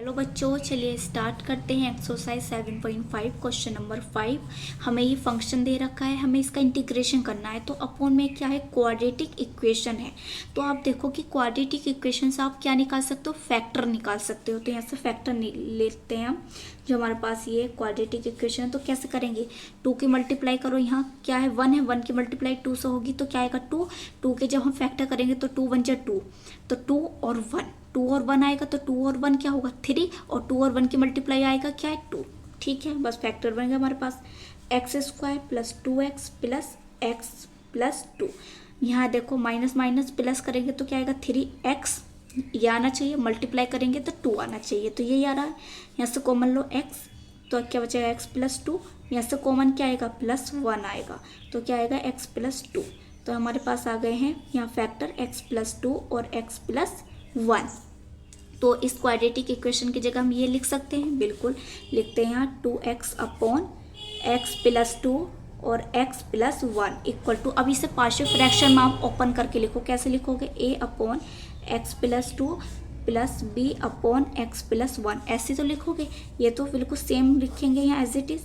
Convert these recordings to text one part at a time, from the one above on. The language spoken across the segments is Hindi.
हेलो बच्चों, चलिए स्टार्ट करते हैं एक्सरसाइज 7.5 क्वेश्चन नंबर 5। हमें ये फंक्शन दे रखा है, हमें इसका इंटीग्रेशन करना है। तो अपोन में क्या है, क्वाड्रेटिक इक्वेशन है। तो आप देखो कि क्वाड्रेटिक इक्वेशन से आप क्या निकाल सकते हो, फैक्टर निकाल सकते हो। तो यहाँ से फैक्टर लेते हैं हम। जो हमारे पास ये क्वाड्रेटिक इक्वेशन है, तो कैसे करेंगे, 2 की मल्टीप्लाई करो, यहाँ क्या है 1 है, 1 की मल्टीप्लाई 2 से होगी तो क्या आएगा 2। 2 के जब हम फैक्टर करेंगे तो 2 1 जा 2, तो 2 और 1, 2 और 1 आएगा तो 2 और 1 क्या होगा 3, और 2 और 1 की मल्टीप्लाई आएगा क्या है 2। ठीक है, बस फैक्टर बन गया हमारे पास x square plus 2x plus x plus 2। यहाँ देखो माइनस माइनस प्लस करेंगे तो क्या आएगा 3x, ये आना चाहिए, मल्टीप्लाई करेंगे तो 2 आना चाहिए, तो यही आ रहा है। यहाँ से कॉमन लो x, तो क्या बचेगा x प्लस 2, यहाँ से कॉमन क्या आएगा प्लस 1 आएगा, तो क्या आएगा x प्लस 2। तो हमारे पास आ गए हैं यहाँ फैक्टर x प्लस 2 और x प्लस 1। तो इस क्वाड्रेटिक इक्वेशन की जगह हम ये लिख सकते हैं, बिल्कुल लिखते हैं यहाँ 2x अपॉन x प्लस 2 और x प्लस 1 इक्वल टू, अब इसे पार्शियल फ्रैक्शन में आप ओपन करके लिखो। कैसे लिखोगे, a upon x plus 2 plus b upon x plus 1, ऐसे तो लिखोगे। ये तो बिल्कुल सेम लिखेंगे यहाँ एज इट इज।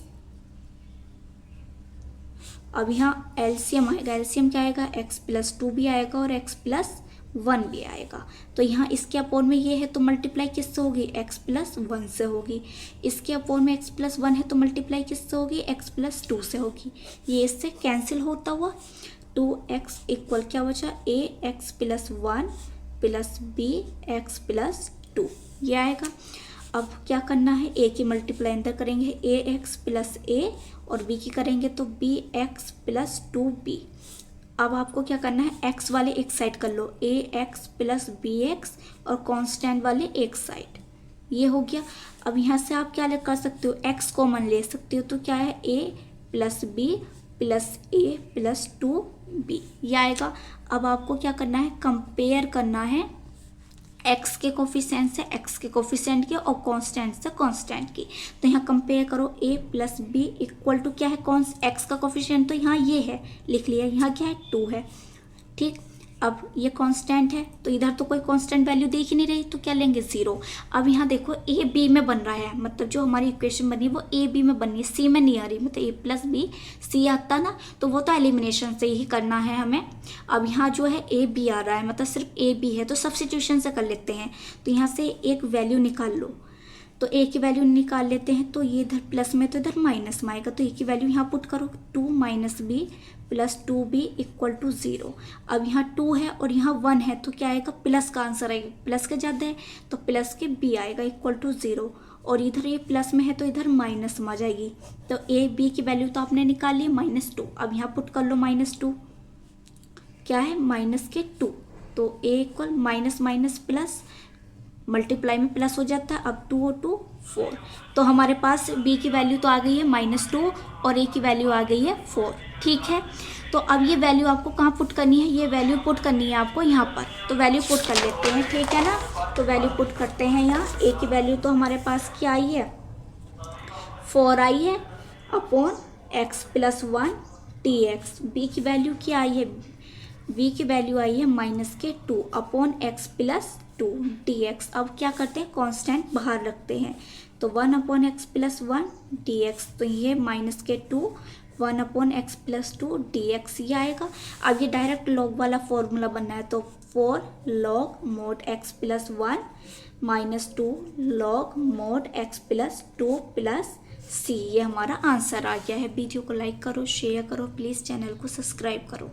अब यहाँ एलसीएम आएगा, एलसीएम क्या आएगा, x प्लस 2 भी आएगा और x प्लस 1 भी आएगा। तो यहाँ इसके अपोन में ये है तो मल्टीप्लाई किससे होगी, x प्लस 1 से होगी। इसके अपोन में x प्लस 1 है तो मल्टीप्लाई किससे होगी, x प्लस 2 से होगी। ये इससे कैंसिल होता हुआ 2x इक्वल क्या बचा, a x plus 1 plus b x plus 2, ये आएगा। अब क्या करना है, a की मल्टीप्लाई अंदर करेंगे ax प्लस a और b की करेंगे तो bx प्लस 2b। अब आपको क्या करना है, x वाले एक साइड कर लो, ax प्लस bx और कांस्टेंट वाले एक साइड, ये हो गया। अब यहाँ से आप क्या कर सकते हो, x कॉमन ले सकते हो, तो क्या है a plus b plus a plus 2b, ये आएगा। अब आपको क्या करना है, कंपेयर करना है x के कोफिशिएंट से x के कोफिशिएंट के और कांस्टेंट से कांस्टेंट की। तो यहाँ कंपेयर करो a plus b equal to क्या है, कौन x का कोफिशिएंट तो यहाँ ये है, लिख लिया, यहाँ क्या है 2 है। ठीक, अब ये कांस्टेंट है तो इधर तो कोई कांस्टेंट वैल्यू देख ही नहीं रही, तो क्या लेंगे 0। अब यहाँ देखो a b में बन रहा है, मतलब जो हमारी इक्वेशन बनी है वो a b में बन रही है, c में नहीं आ रही। मतलब a प्लस बी c आता ना, तो वो तो एलिमिनेशन से ही करना है हमें। अब यहाँ जो है a b आ रहा है, मतलब सिर्फ a b है, तो सब्स्टिट्यूशन से कर लेते हैं। तो यहाँ से एक वैल्यू निकाल लो, तो a की वैल्यू निकाल लेते हैं, तो ये इधर प्लस में तो इधर माइनस में आएगा, तो a की वैल्यू यहाँ पुट करो 2 minus b plus 2b equal to 0। अब यहाँ 2 है और यहाँ 1 है, तो क्या आएगा, प्लस का आंसर आएगा, प्लस के ज़्यादा है तो प्लस के b आएगा इक्वल टू 0, और इधर ये प्लस में है तो इधर माइनस में आ जाएगी। तो a b की वैल्यू तो आपने निकाल ली -2, अब यहाँ पुट कर लो -2, क्या है माइनस के 2, तो a equal minus minus plus, multiply में प्लस हो जाता है। अब 2 और 2 4, तो हमारे पास b की वैल्यू तो आ गई है -2 और a की वैल्यू आ गई है 4। ठीक है, तो अब ये वैल्यू आपको कहाँ पुट करनी है, ये वैल्यू पुट करनी है आपको यहाँ पर, तो वैल्यू पुट कर लेते हैं। ठीक है ना, तो वैल्यू पुट करते हैं यहाँ। a की वैल्यू तो हमारे पास क्या आई है, 4 आई है upon x plus 1 dx। b की वैल्यू क्या आई है, b की वैल्यू आई है -2 अपॉन x प्लस 2 dx। अब क्या करते हैं, कांस्टेंट बाहर रखते हैं, तो 1 अपॉन एक्स प्लस 1 dx, तो ये -2 1 अपॉन एक्स प्लस 2 dx, ये आएगा। अब ये डायरेक्ट लॉग वाला फॉर्मूला बनना है, तो 4 log mod x plus 1 -2 log mod x plus 2 plus c, ये हमारा आंसर आ गया है। वीडियो को लाइक करो, शेयर करो, प्लीज़ चैनल को सब्सक्राइब करो।